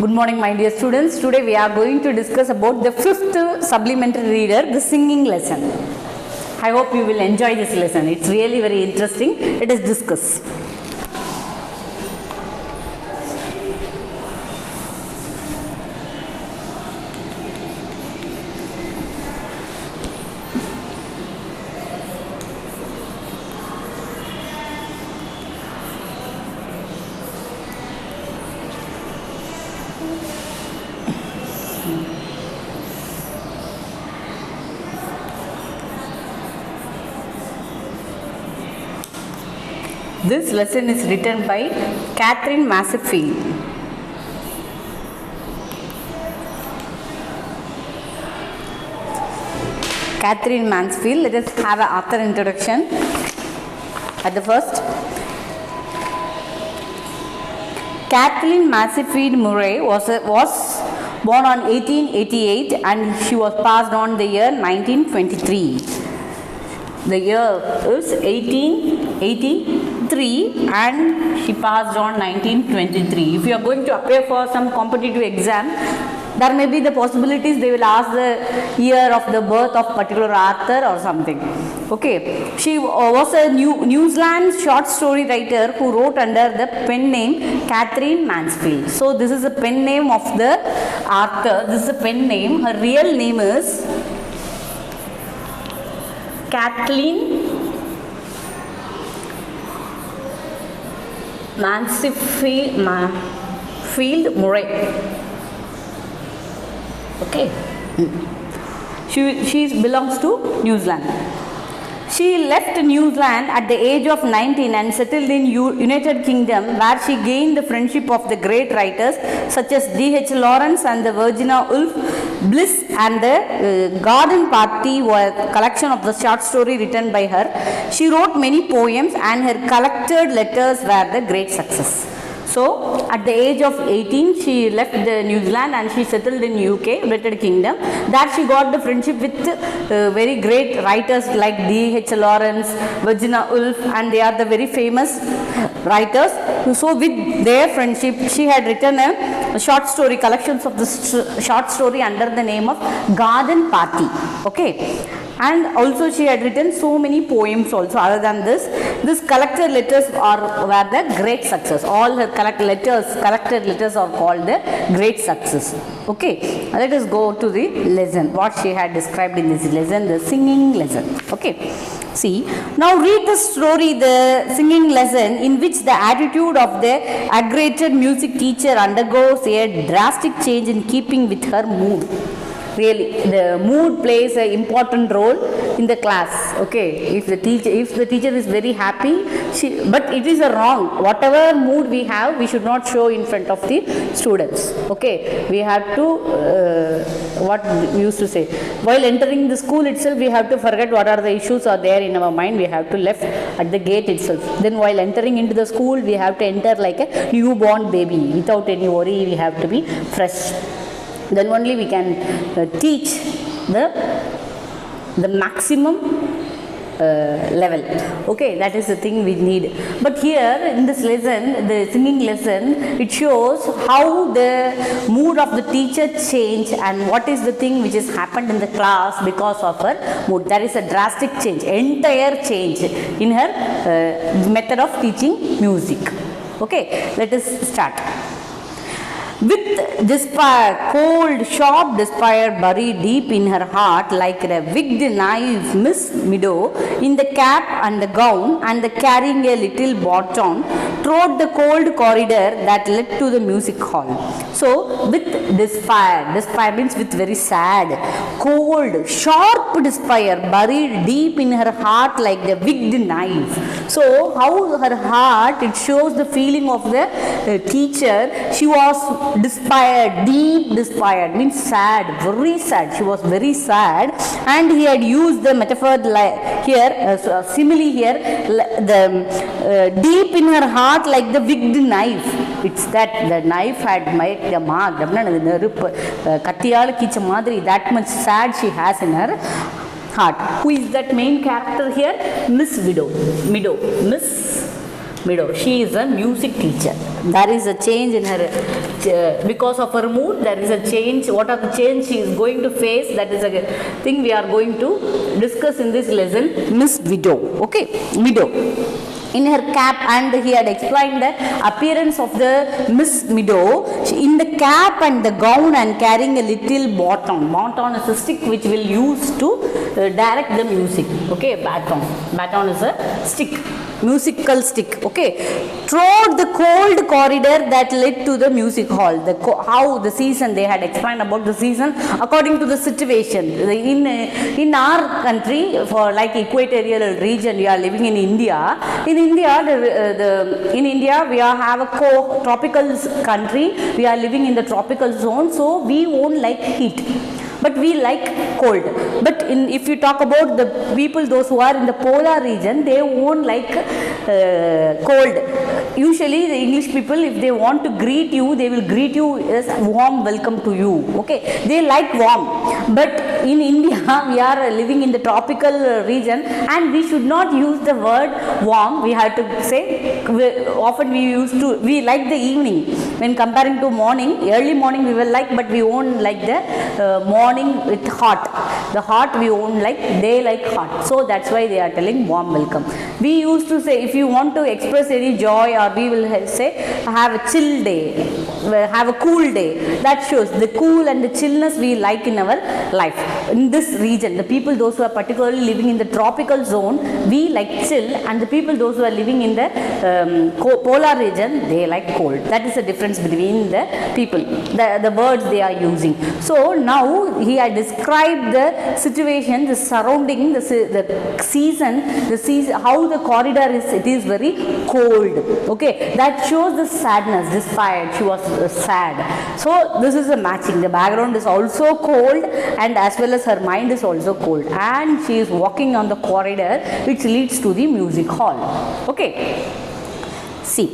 Good morning, my dear students. Today we are going to discuss about the fifth supplementary reader, the singing lesson. I hope you will enjoy this lesson. It's really very interesting. Let us discuss. This lesson is written by Catherine Mansfield. Catherine Mansfield. Let us have an author introduction. At the first, Kathleen Mansfield Murray was born on 1888 and she was passed on the year 1923. The year is 1883 and she passed on 1923. If you are going to appear for some competitive exam, there may be the possibilities they will ask the year of the birth of particular author or something. Okay, she was a New Zealand short story writer who wrote under the pen name Catherine Mansfield. So this is a pen name of the author. This is a pen name. Her real name is Kathleen Mansfield Murray. Okay. She belongs to New Zealand. She left New Zealand at the age of 19 and settled in United Kingdom, where she gained the friendship of the great writers such as D.H. Lawrence and the Virginia Woolf. Bliss and the Garden Party were a collection of the short story written by her. She wrote many poems and her collected letters were the great success. So, at the age of 18, she left New Zealand and she settled in UK, United Kingdom. There she got the friendship with very great writers like D.H. Lawrence, Virginia Woolf, and they are the very famous writers. So, with their friendship, she had written a short story, collections of the short story under the name of Garden Party. Okay. And also she had written so many poems also. Other than this collected letters were the great success. All her collected letters are called the great success. Okay, let us go to the lesson. What she had described in this lesson, the singing lesson. Okay, see, now read the story, the singing lesson, in which the attitude of the aggravated music teacher undergoes a drastic change in keeping with her mood. Really, the mood plays an important role in the class. Okay, if the teacher is very happy, but it is a wrong. Whatever mood we have, we should not show in front of the students. Okay, we have to what we used to say, while entering the school itself, we have to forget what are the issues are there in our mind. We have to left at the gate itself. Then while entering into the school, we have to enter like a newborn baby without any worry. We have to be fresh. Then only we can teach the maximum level. Okay, that is the thing we need. But here in this lesson, the singing lesson, it shows how the mood of the teacher changed and what is the thing which has happened in the class because of her mood. There is a drastic change, entire change in her method of teaching music. Okay, let us start. With despair, cold, sharp despair buried deep in her heart like a wicked knife, Miss Meadow, in the cap and the gown and the carrying a little baton, trod the cold corridor that led to the music hall. So, with despair means with very sad, cold, sharp despair buried deep in her heart like the wicked knife. So, how her heart, it shows the feeling of the teacher. She was despaired, deep despaired, means sad, very sad. She was very sad, and he had used the metaphor here, simile here, the deep in her heart like the wicked knife. It's that the knife had made a mark. That much sad she has in her heart. Who is that main character here? Miss Meadow. Miss Mido. She is a music teacher. There is a change in her, because of her mood, there is a change. What are the change she is going to face? That is a thing we are going to discuss in this lesson. Miss Widow. Okay, Widow. In her cap, and he had explained the appearance of the Miss Mido in the cap and the gown and carrying a little baton. Baton is a stick which will use to direct the music. Okay, baton. Baton is a stick, musical stick. Okay, throughout the cold corridor that led to the music hall. How the season, they had explained about the season according to the situation. In our country, for like equatorial region, we are living in India. In India, we have a tropical country. We are living in the tropical zone, so we won't like heat, but we like cold. But if you talk about the people, those who are in the polar region, they won't like cold. Usually the English people, if they want to greet you, they will greet you as warm welcome to you. Okay, they like warm. But in India, we are living in the tropical region, and we should not use the word warm. We have to say, often we like the evening. When comparing to morning, early morning we will like, but we won't like the morning with hot. The hot we won't like, they like hot. So that's why they are telling warm welcome. We used to say, if you want to express any joy, or we will say, have a chill day, have a cool day. That shows the cool and the chillness we like in our life. In this region, the people, those who are particularly living in the tropical zone, we like chill, and the people, those who are living in the polar region, they like cold. That is the difference between the people, the words they are using. So now he had described the situation, the surrounding, the season, how the corridor is. It is very cold. Okay, that shows the sadness, this fire. She was sad. So this is a matching. The background is also cold, and as well as her mind is also cold, and she is walking on the corridor which leads to the music hall. Okay. See,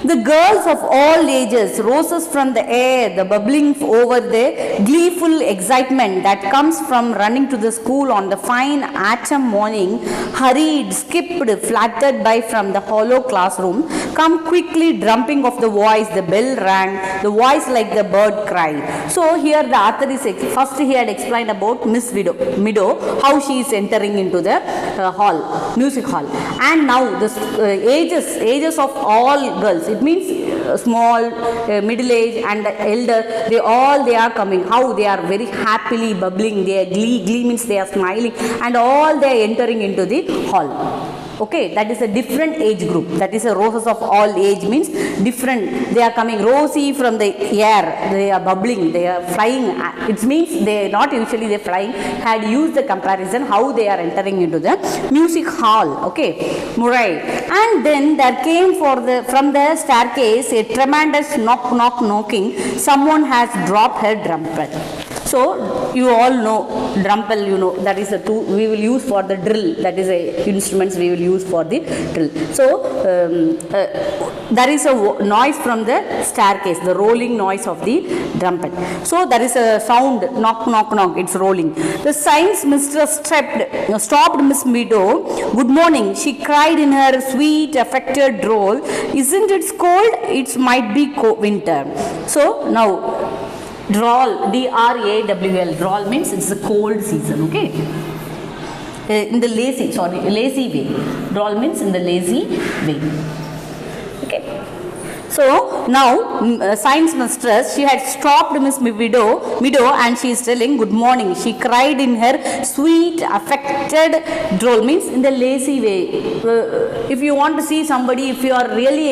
the girls of all ages, roses from the air, the bubbling over the gleeful excitement that comes from running to the school on the fine autumn morning, hurried, skipped, fluttered by from the hollow classroom, come quickly drumming of the voice, the bell rang, the voice like the bird cried. So here the author is, first he had explained about Miss Mido, how she is entering into the music hall. And now the ages of all girls, it means small, middle age and elder, they are coming. How they are very happily bubbling, they are glee means they are smiling, and all they are entering into the hall. Okay, that is a different age group. That is a roses of all age means different. They are coming rosy from the air. They are bubbling. They are flying. It means they not usually they flying. Had used the comparison how they are entering into the music hall. Okay, Murray. And then there came from the staircase a tremendous knocking. Someone has dropped her trumpet. So you all know drumpel, you know, that is a tool we will use for the drill. That is a instruments we will use for the drill. So there is a noise from the staircase, the rolling noise of the trumpet. So there is a sound, knock, it's rolling. The science mistress stopped Miss Mido. Good morning, she cried in her sweet affected drawl. Isn't it cold? It might be winter. So now drawl, D-R-A-W-L, drawl means it's a cold season, okay? In the lazy way. Drawl means in the lazy way. Okay. So now science mistress, she had stopped Miss Mido and she is telling good morning. She cried in her sweet affected drawl means in the lazy way. If you want to see somebody, if you are really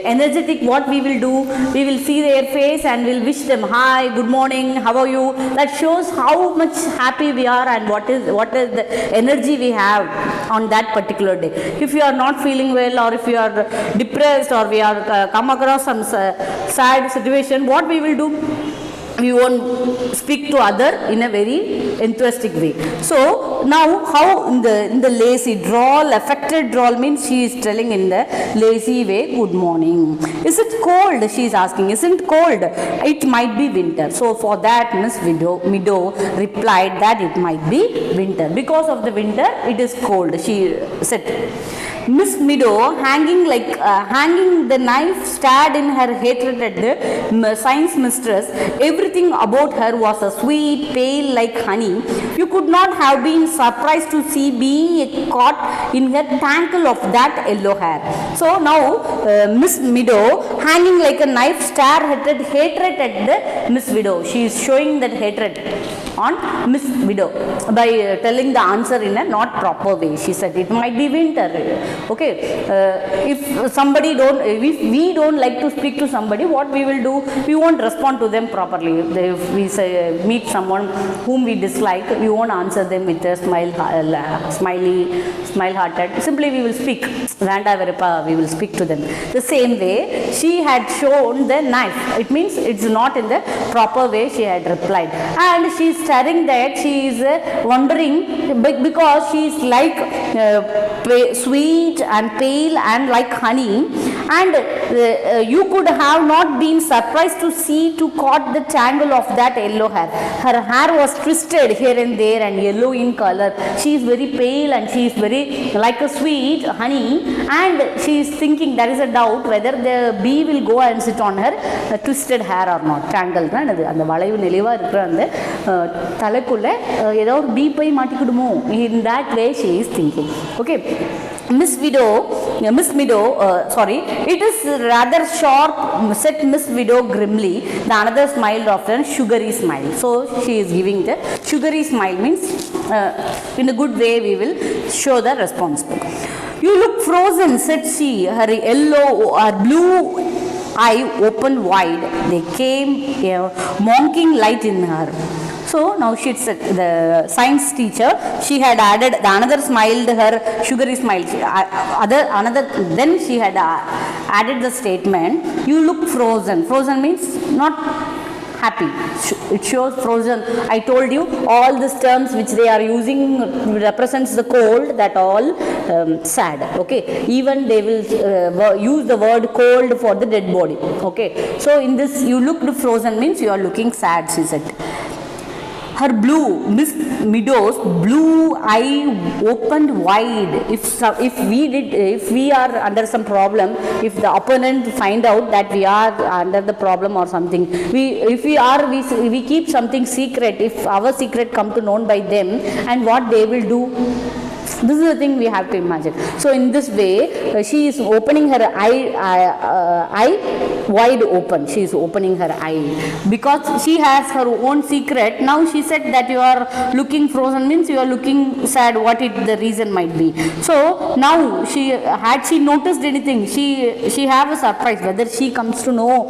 energetic, what we will do, we will see their face and we'll wish them hi, good morning, how are you? That shows how much happy we are and what is the energy we have on that particular day. If you are not feeling well, or if you are depressed, or we are come across some sad situation, what we will do? we won't speak to other in a very enthusiastic way. So now how in the lazy drawl, affected drawl means she is telling in the lazy way, good morning. Is it cold? She is asking. Isn't cold? It might be winter. So for that Miss Meadow replied that it might be winter. Because of the winter it is cold, she said. Miss Meadow, hanging the knife, stared in her hatred at the science mistress. Everything about her was a sweet, pale like honey. You could not have been surprised to see being caught in her tangle of that yellow hair. So now Miss Meadow, hanging like a knife, stared at hatred at the Miss Meadow. She is showing that hatred on Miss Meadow by telling the answer in a not proper way. She said it might be winter. Okay, if we don't like to speak to somebody, what we will do, we won't respond to them properly. If we meet someone whom we dislike, we won't answer them with a smile hearted. Simply we will speak, we will speak to them. The same way she had shown the knife, it means it's not in the proper way, she had replied. And she is staring that, she is wondering because she is like sweet and pale and like honey, and you could have not been surprised to see to caught the tangle of that yellow hair. Her hair was twisted here and there and yellow in color. She is very pale and she is very like a sweet honey, and she is thinking, there is a doubt whether the bee will go and sit on her twisted hair or not. Tangle அந்த வளைவு நெளிவா இருக்கிற அந்த தலைக்குள்ள ஏதோ ஒரு பீ போய் மாட்டிக்கிடுமோ, in that way she is thinking. Okay, Miss Meadow, it is rather sharp, said Miss Meadow grimly. The another smiled after a sugary smile. So she is giving the sugary smile, means in a good way we will show the response. You look frozen, said she, her yellow or blue eye opened wide. They came mocking light in her. So now she said, the science teacher, she had added, the another smiled, her sugary smile, then she had added the statement, you look frozen. Frozen means not happy. It shows frozen. I told you all these terms which they are using represents the cold, that all sad. Okay, even they will use the word cold for the dead body. Okay, so in this, you looked frozen means you are looking sad, she said. Her Miss Meadow's blue eye opened wide. If we are under some problem, if the opponent find out that we are under the problem or something, we keep something secret. If our secret come to known by them, and what they will do, this is the thing we have to imagine. So in this way, she is opening her eye wide open. She is opening her eye because she has her own secret. Now she said that you are looking frozen means you are looking sad, what the reason might be. So now she noticed anything, she have a surprise whether she comes to know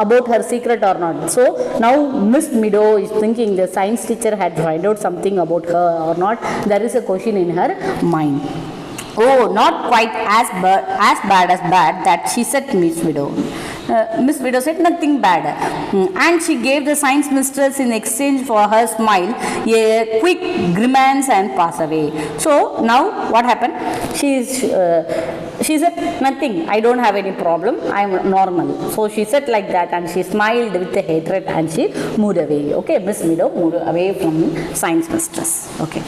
about her secret or not. So now Miss Meadow is thinking the science teacher had find out something about her or not. There is a question in her mind. Oh, not quite as bad as bad, that she said, Miss Meadow. Miss Meadow said nothing bad, and she gave the science mistress in exchange for her smile a quick grimace and pass away. So now what happened? She said nothing, I don't have any problem, I am normal. So she said like that, and she smiled with the hatred and she moved away. Okay, Miss Meadow moved away from science mistress. Okay.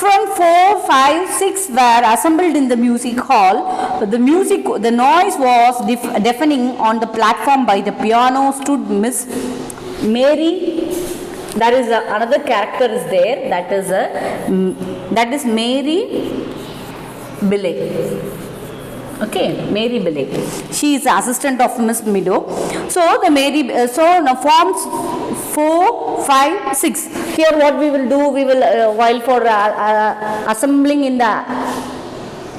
From 4, 5, 6 were assembled in the music hall. The noise was deafening. On the platform by the piano stood Miss Mary. There is another character is there. That is Mary Billey. Okay, Mary Billey. She is the assistant of Miss Meadow. So the now forms 4, 5, 6. Here what we will do, we will while for assembling in the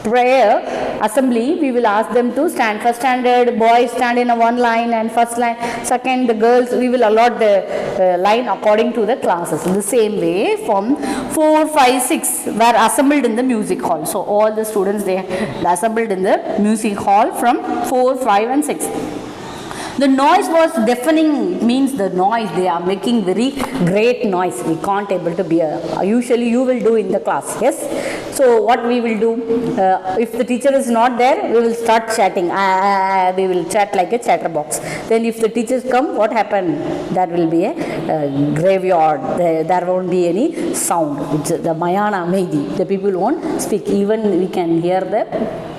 prayer assembly, we will ask them to stand. First standard boys stand in a one line, and first line, second the girls, we will allot the line according to the classes. In the same way, from 4, 5, 6 were assembled in the music hall. So all the students, they assembled in the music hall from 4, 5 and 6. The noise was deafening. It means the noise, they are making very great noise. We can't able to bear. Usually you will do in the class, yes. So what we will do, if the teacher is not there, we will start chatting. We will chat like a chatterbox. Then if the teachers come, what happened? There will be a graveyard. There won't be any sound. It's the Mayana Meidi. The people won't speak. Even we can hear the,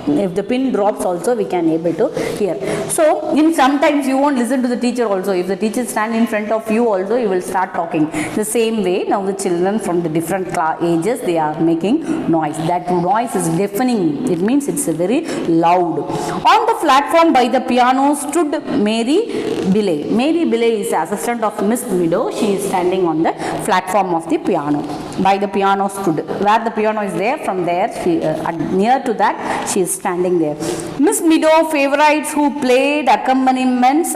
if the pin drops also, we can able to hear. So in sometimes you won't listen to the teacher also. If the teacher stand in front of you also, you will start talking. The same way now the children from the different ages, they are making noise. That noise is deafening. It means it's a very loud. On the platform by the piano stood Mary Billey. Mary Billey is the assistant of Miss Meadow. She is standing on the platform of the piano. By the piano stood. Where the piano is there, from there she near to that she is standing there. Miss Meadow favorites who played accompaniments.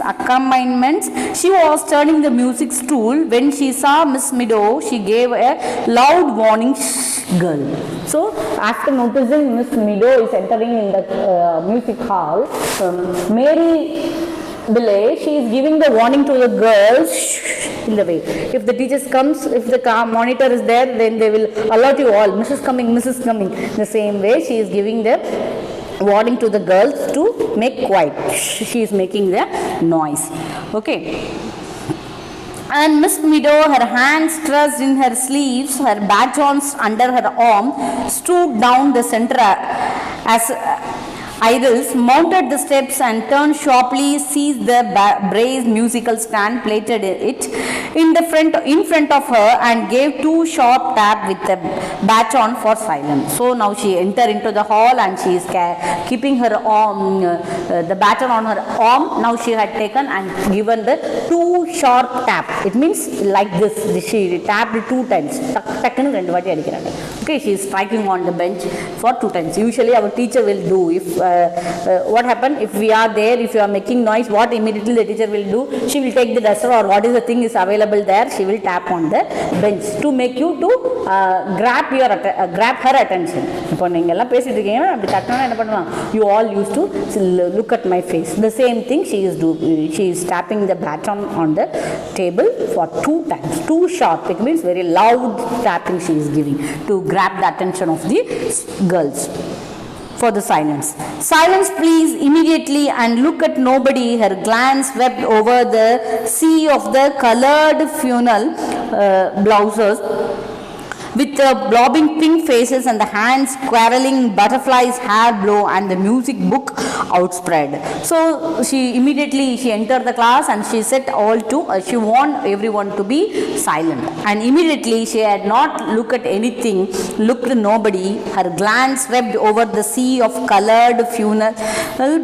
She was turning the music stool. When she saw Miss Meadow, she gave a loud warning, "Shh, girl." So after noticing Miss Meadow is entering in the music hall, Mary Billey, she is giving the warning to the girls, "Shh," in the way. If the teachers comes, if the monitor is there, then they will alert you all, Mrs. coming, Mrs. coming. The same way she is giving the warning to the girls to make quiet. She is making the noise. Okay. And Miss Meadow, her hands thrust in her sleeves, her batons under her arm, stood down the center as Idols, mounted the steps and turned sharply, seized the brass musical stand, plated it in front of her, and gave two sharp taps with the baton for silence. So now she entered into the hall and she is keeping her arm, the baton on her arm. Now she had taken and given the two sharp taps. It means like this. She tapped 2 times. Okay, she is striking on the bench for 2 times. Usually our teacher will do, if what happened, if we are there, if you are making noise, what immediately the teacher will do? She will take the duster or what is the thing is available there, she will tap on the bench to make you to grab her attention. You all used to look at my face. The same thing she is tapping the baton on the table for 2 times, 2 sharp. It means very loud tapping she is giving to grab the attention of the girls. For the silence. Silence, please, immediately, and look at nobody. Her glance swept over the sea of the colored funeral blouses with the blobbing pink faces and the hands quarreling, butterflies hair blow, and the music book outspread. So she immediately entered the class and she said all to she warned everyone to be silent, and immediately she had not looked at anything, looked at nobody. Her glance swept over the sea of colored funeral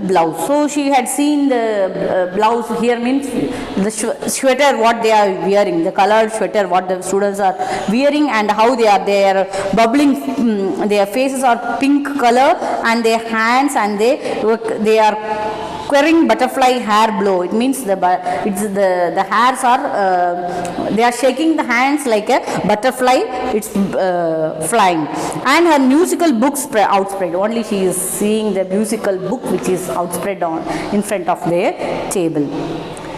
blouse. So she had seen the blouse, here means the sweater what they are wearing, the colored sweater what the students are wearing, and how they are bubbling, their faces are pink color, and their hands and they are querying butterfly hair blow. It means the hairs are they are shaking the hands like a butterfly, it's flying, and her musical books outspread. Only she is seeing the musical book which is outspread on in front of their table.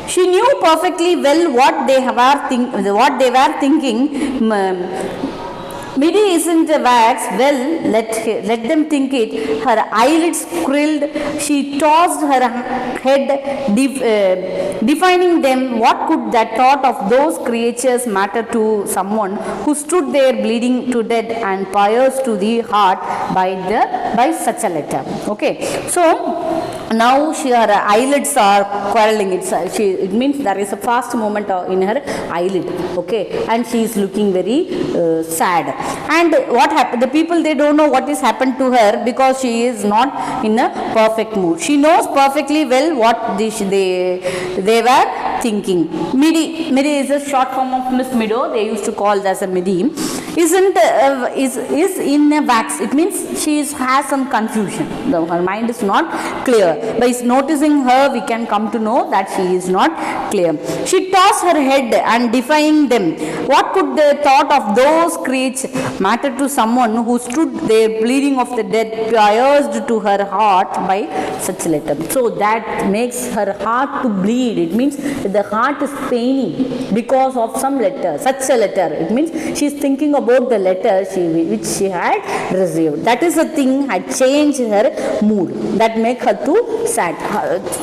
She knew perfectly well what they were thinking. Midi isn't a wax, well, let them think it. Her eyelids curled, she tossed her head, defining them. What could that thought of those creatures matter to someone who stood there bleeding to death and pierced to the heart by such a letter? Okay, so now her eyelids are quarreling. It means there is a fast movement in her eyelid. Okay, and she is looking very sad. And what happened? The people, they don't know what has happened to her because she is not in a perfect mood. She knows perfectly well what they were thinking. Midi is a short form of Miss Meadow. They used to call it as a Midi. isn't is in a wax. It means she has some confusion. Her mind is not clear. By noticing her, we can come to know that she is not clear. She tossed her head and defying them. What could the thought of those creatures matter to someone who stood there bleeding of the dead, pierced to her heart by such a letter? So that makes her heart to bleed. It means the heart is paining because of some letter, such a letter. It means she is thinking about the letter which she had received. That is the thing had changed her mood. That make her too sad.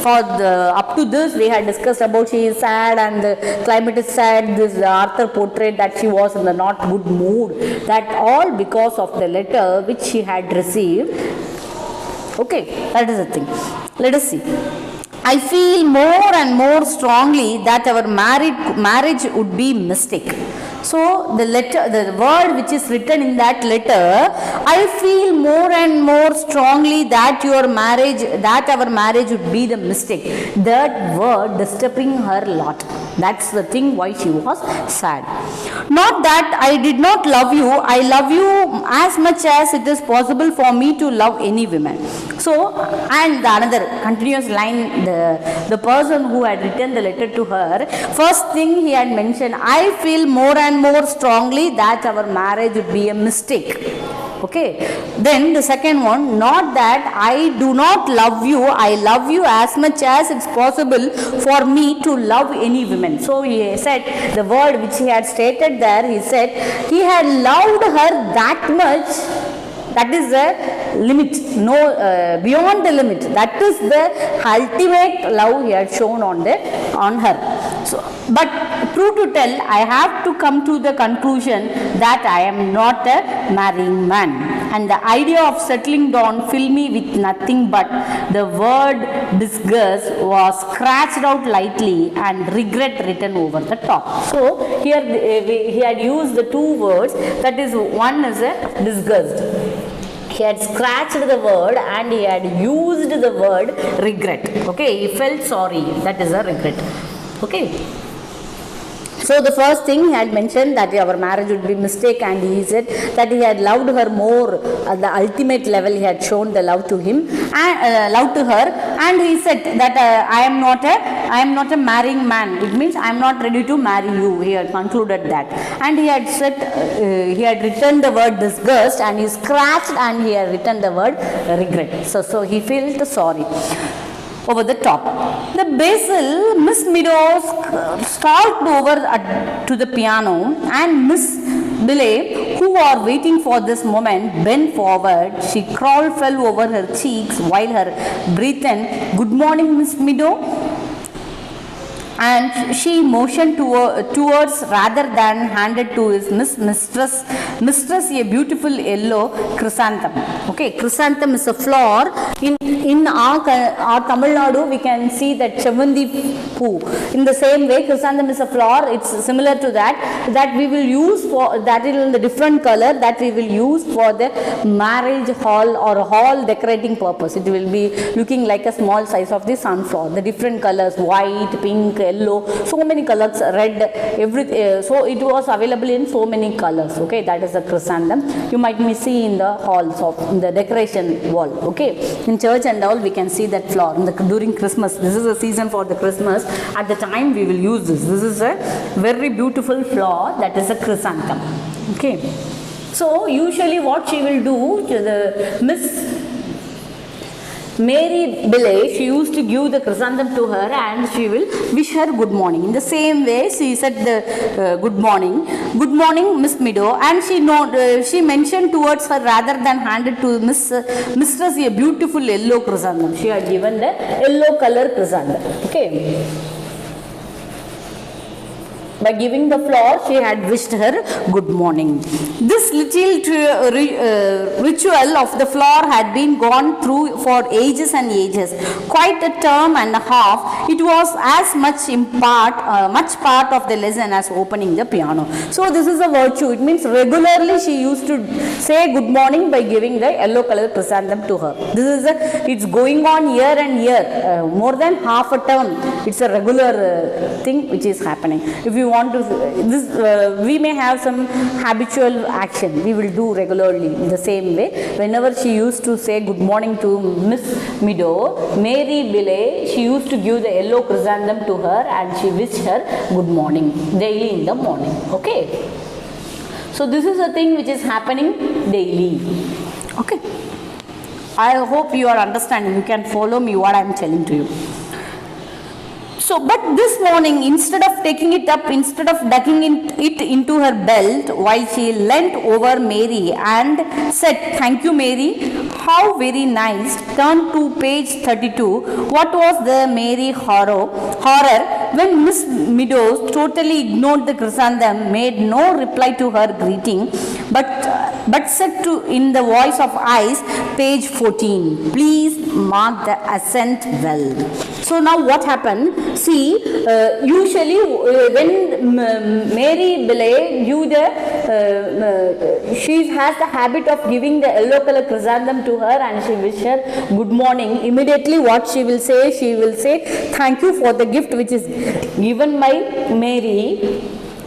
For the up to this we had discussed about she is sad and the climate is sad. This Arthur portrayed that she was in the not good mood. That all because of the letter which she had received. Okay, that is the thing. Let us see. I feel more and more strongly that our marriage would be mistake. So the letter, the word which is written in that letter, I feel more and more strongly that our marriage would be the mistake. That word disturbing her lot. That's the thing why she was sad. Not that I did not love you. I love you as much as it is possible for me to love any woman. So, and the another continuous line, the person who had written the letter to her, first thing he had mentioned, I feel more and more strongly that our marriage would be a mistake. Okay, then the second one, not that I do not love you, I love you as much as it's possible for me to love any woman. So he said the word which he had stated there, he said he had loved her that much. That is the limit, no beyond the limit. That is the ultimate love he had shown on her. So, but true to tell, I have to come to the conclusion that I am not a marrying man. And the idea of settling down filled me with nothing but the word disgust was scratched out lightly and regret written over the top. So here he had used the two words, that is, one is a disgust. He had scratched the word and he had used the word regret. Okay, he felt sorry. That is a regret. Okay. So the first thing he had mentioned that our marriage would be mistake, and he said that he had loved her more at the ultimate level. He had shown the love to him and love to her, and he said that I am not a marrying man. It means I am not ready to marry you. He had concluded that, and he had said he had written the word disgust, and he scratched and he had written the word regret. So he felt sorry. Over the top. The basil, Miss Meadows stalked over to the piano, and Miss Billey, who was waiting for this moment, bent forward. She fell over her cheeks while her breath in, "Good morning, Miss Meadows." And she motioned towards rather than handed to his mistress a beautiful yellow chrysanthemum. Okay, chrysanthemum is a flower. In our Tamil Nadu, we can see that Chavandi poo. In the same way, chrysanthemum is a flower. It's similar to that we will use for, that is in the different color, that we will use for the marriage hall or hall decorating purpose. It will be looking like a small size of the sunflower. The different colors, white, pink, yellow, so many colors, red, everything. So it was available in so many colors. Okay, that is a chrysanthemum. You might see in the halls of in the decoration wall. Okay, in church and all we can see that flower during Christmas. This is a season for the Christmas. At the time we will use this. This is a very beautiful flower, that is a chrysanthemum. Okay, so usually what she will do to the Miss Mary Billey, she used to give the chrysanthemum to her and she will wish her good morning. In the same way, she said the good morning, Miss Meadow, and she mentioned towards her rather than handed to mistress a beautiful yellow chrysanthemum. She had given the yellow color chrysanthemum. Okay. By giving the flower, she had wished her good morning. This little ritual of the flower had been gone through for ages and ages, quite a term and a half. It was as much part of the lesson as opening the piano. So this is a virtue. It means regularly she used to say good morning by giving the yellow color chrysanthemum to her. This is it's going on year and year, more than half a term. It's a regular thing which is happening. If you want to, this we may have some habitual action we will do regularly in the same way. Whenever she used to say good morning to Miss Meadow, Mary Billey, she used to give the yellow chrysanthemum to her and she wished her good morning daily in the morning. Okay. So this is a thing which is happening daily. Okay. I hope you are understanding. You can follow me what I am telling to you. So, but this morning, instead of taking it up, instead of ducking it into her belt, while she leant over Mary and said, "Thank you, Mary. How very nice." Turn to page 32. What was the Mary horror when Miss Meadows totally ignored the chrysanthemum, made no reply to her greeting, but said to in the voice of ice, page 14, "Please mark the accent well." So now what happened? See, usually when Mary Billey she has the habit of giving the yellow color chrysanthemum to her and she wishes her good morning. Immediately what she will say, "Thank you for the gift which is given by Mary."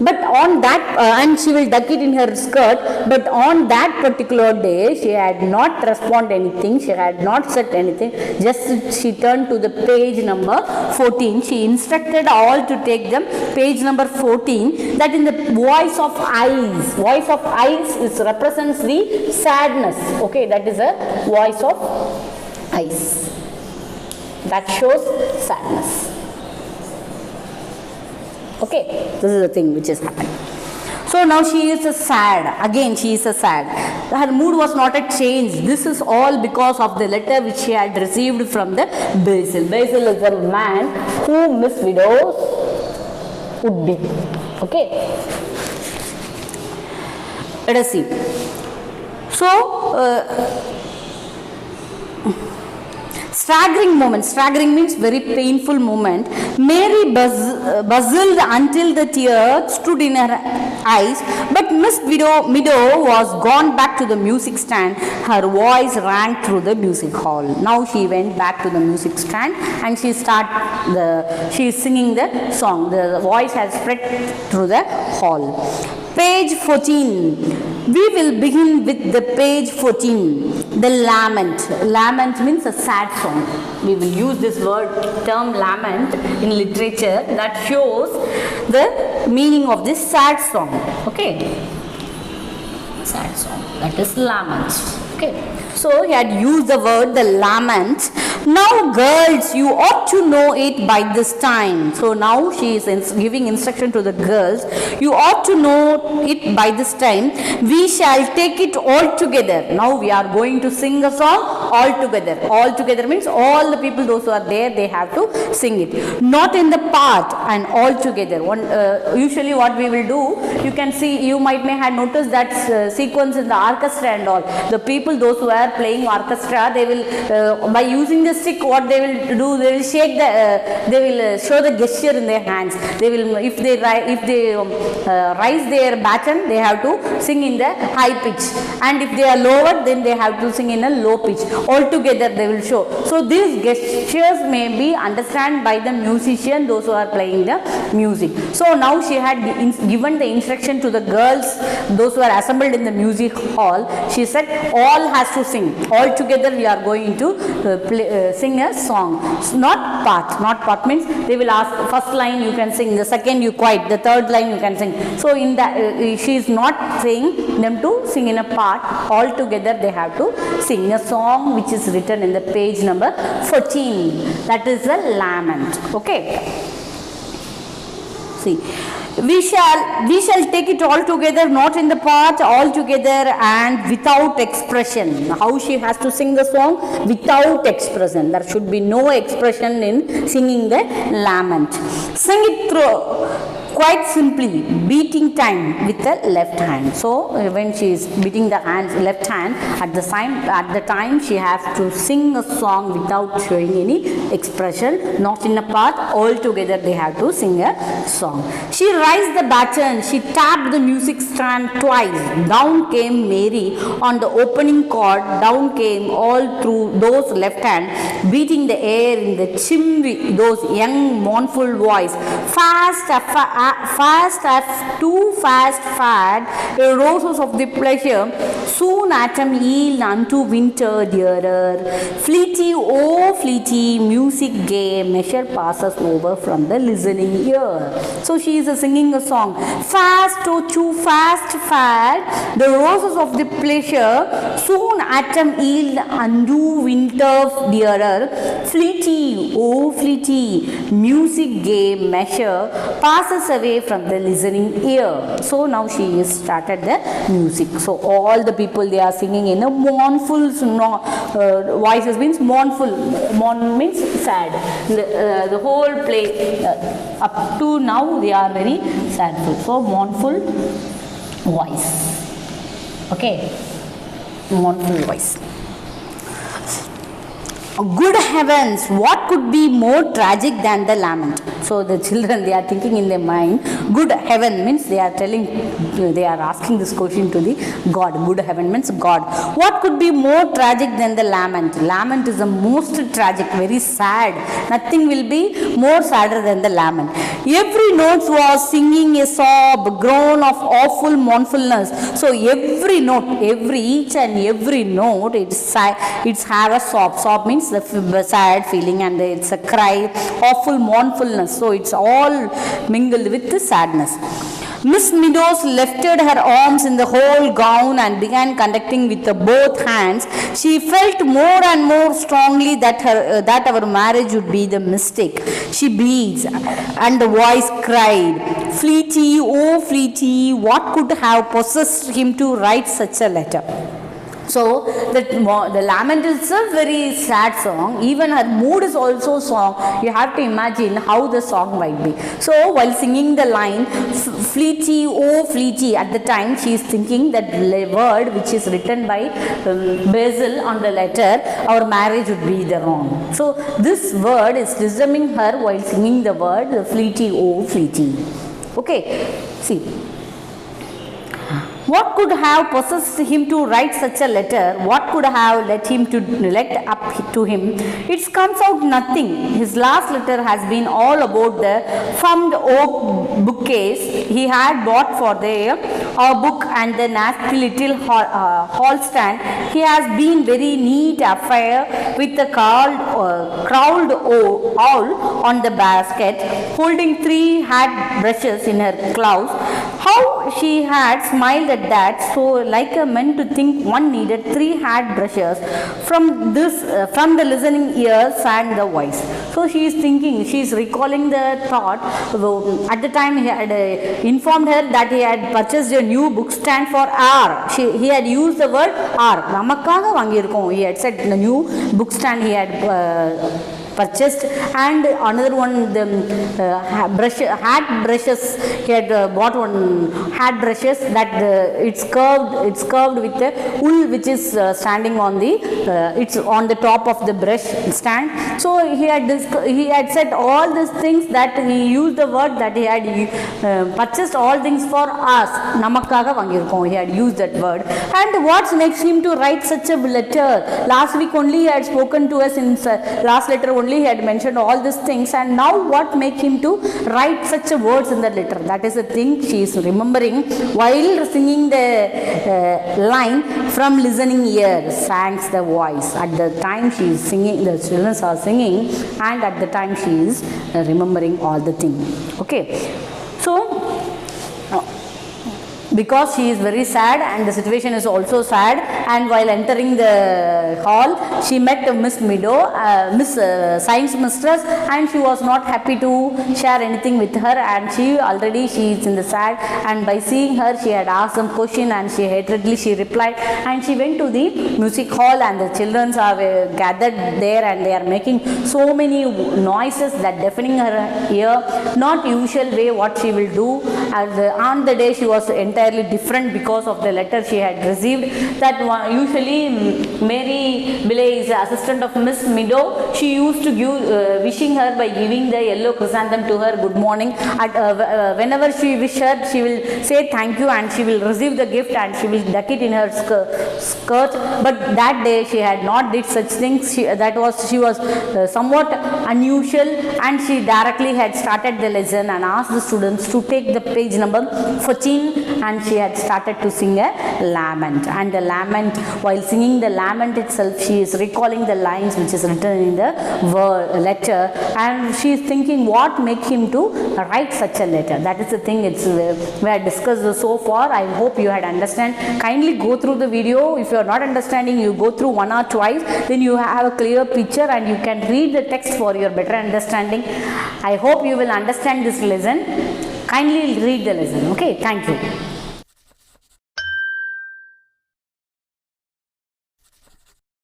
But on that, and she will duck it in her skirt, but on that particular day, she had not responded anything, she had not said anything, just she turned to the page number 14, she instructed all to take them, page number 14, that in the voice of ice is represents the sadness, okay, that is a voice of ice, that shows sadness. Okay, this is the thing which is happening. So now she is sad. Again, she is sad. Her mood was not a change. This is all because of the letter which she had received from the Basil. Basil is the man who Miss Meadows would be. Okay. Let us see. So, staggering means very painful moment. Mary buzzed until the tears stood in her eyes, but Miss Meadow was gone back to the music stand. Her voice rang through the music hall. Now she went back to the music stand and she is singing the song. The voice has spread through the hall. Page 14. We will begin with the page 14, the lament. Lament means a sad song. We will use this term lament in literature that shows the meaning of this sad song. Okay. Sad song. That is lament. Okay. So he had used the word the lament. Now girls, you ought to know it by this time. So now she is giving instruction to the girls. You ought to know it by this time. We shall take it all together. Now we are going to sing a song all together. All together means all the people, those who are there, they have to sing it. Not in the part and all together. Usually what we will do, you can see, you may have noticed that sequence in the orchestra and all. The people, those who are playing orchestra, they will, by using the stick, what they will do, they will shake they will show the gesture in their hands. They will, if they raise their baton, they have to sing in the high pitch, and if they are lower, then they have to sing in a low pitch. All together they will show. So these gestures may be understood by the musician, those who are playing the music. So now she had given the instruction to the girls, those who are assembled in the music hall. She said, all has to sing. All together we are going to sing a song. Not part means they will ask, first line you can sing, the second you quiet, the third line you can sing. So in that she is not saying them to sing in a part. All together they have to sing a song which is written in the page number 14. That is the lament. Okay. See, we shall take it all together, not in the part, all together and without expression. How she has to sing the song? Without expression. There should be no expression in singing the lament. Sing it through. Quite simply, beating time with the left hand. So when she is beating the left hand, at the time she has to sing a song without showing any expression, not in a part. All together they have to sing a song. She raised the baton. She tapped the music stand twice. Down came Mary on the opening chord. Down came all through those left hand, beating the air in the chimney. Those young mournful voice, fast too fast fad, roses of the pleasure, soon atom yield unto winter dearer. Fleety, oh fleety, music gay, measure passes over from the listening ear. So she is singing a song. Fast, oh too fast fad, the roses of the pleasure, soon atom yield unto winter dearer. Fleety, oh fleety, music gay, measure passes away from the listening ear. So now she has started the music. So all the people, they are singing in a mournful voices, means mournful. Mourn means sad. The whole play up to now they are very sadful. So mournful voice. Okay, mournful voice. Good heavens, what could be more tragic than the lament? So the children, they are thinking in their mind, good heaven means they are telling, they are asking this question to the God. Good heaven means God. What could be more tragic than the lament? Lament is the most tragic, very sad. Nothing will be more sadder than the lament. Every note was singing a sob, groan of awful mournfulness. So every note, each and every note, it's have a sob. Sob means the sad feeling, and it's a cry, awful mournfulness. So it's all mingled with the sadness. Miss Meadows lifted her arms in the whole gown and began conducting with both hands. She felt more and more strongly that our marriage would be the mistake. She breathed, and the voice cried, Fleety, oh Fleety, what could have possessed him to write such a letter? So the lament is a very sad song. Even her mood is also song. You have to imagine how the song might be. So while singing the line, Fleety, oh Fleety, at the time she is thinking that word which is written by Basil on the letter, our marriage would be the wrong. So this word is disturbing her while singing the word, Fleety, oh Fleety. Okay, see. What could have possessed him to write such a letter? What could have let up to him? It comes out nothing. His last letter has been all about the thumbed oak bookcase he had bought for the book and the nasty little hall stand. He has been very neat affair with the crowd owl on the basket, holding 3 hat brushes in her claws. How she had smiled at that, so like a man to think one needed 3 hat brushes. From the listening ear sang the voice. So she is thinking, she is recalling the thought. At the time he had informed her that he had purchased a new book stand for R. He had used the word R. Namakkaga vaangirkom. He had said the new book stand he had purchased, and another one, the hat brushes. He had bought one hat brushes that it's curved with the wool which is standing on the it's on the top of the brush stand. So he had said all these things, that he used the word that he had purchased all things for us. Namakkaga vaangirkom. He had used that word. And what makes him to write such a letter? Last week only he had spoken to us in last letter only. He had mentioned all these things, and now what make him to write such a words in the letter? That is the thing she is remembering while singing the line. From listening ear sanks the voice. At the time she is singing, the children are singing, and at the time she is remembering all the things. Okay, so because she is very sad and the situation is also sad, and while entering the hall she met Miss Meadow, science mistress, and she was not happy to share anything with her, and she is in the sad, and by seeing her she had asked some question, and she replied, and she went to the music hall, and the children are gathered there, and they are making so many noises that deafening her ear, not usual way what she will do, on the day she was entirely different because of the letter she had received. That usually Mary Billey is the assistant of Miss Meadow. She used to give wishing her by giving the yellow chrysanthemum to her good morning. Whenever she wish her, she will say thank you and she will receive the gift and she will duck it in her skirt. But that day she had not did such things. She was somewhat unusual, and she directly had started the lesson and asked the students to take the page number 14, and she had started to sing a lament. And the lament, while singing the lament itself, she is recalling the lines which is written in the letter, and she is thinking what make him to write such a letter. That is the thing we had discussed so far. I hope you had understand. Kindly go through the video. If you are not understanding, you go through one or twice, then you have a clear picture and you can read the text for your better understanding. I hope you will understand this lesson. Kindly read the lesson. Okay, thank you.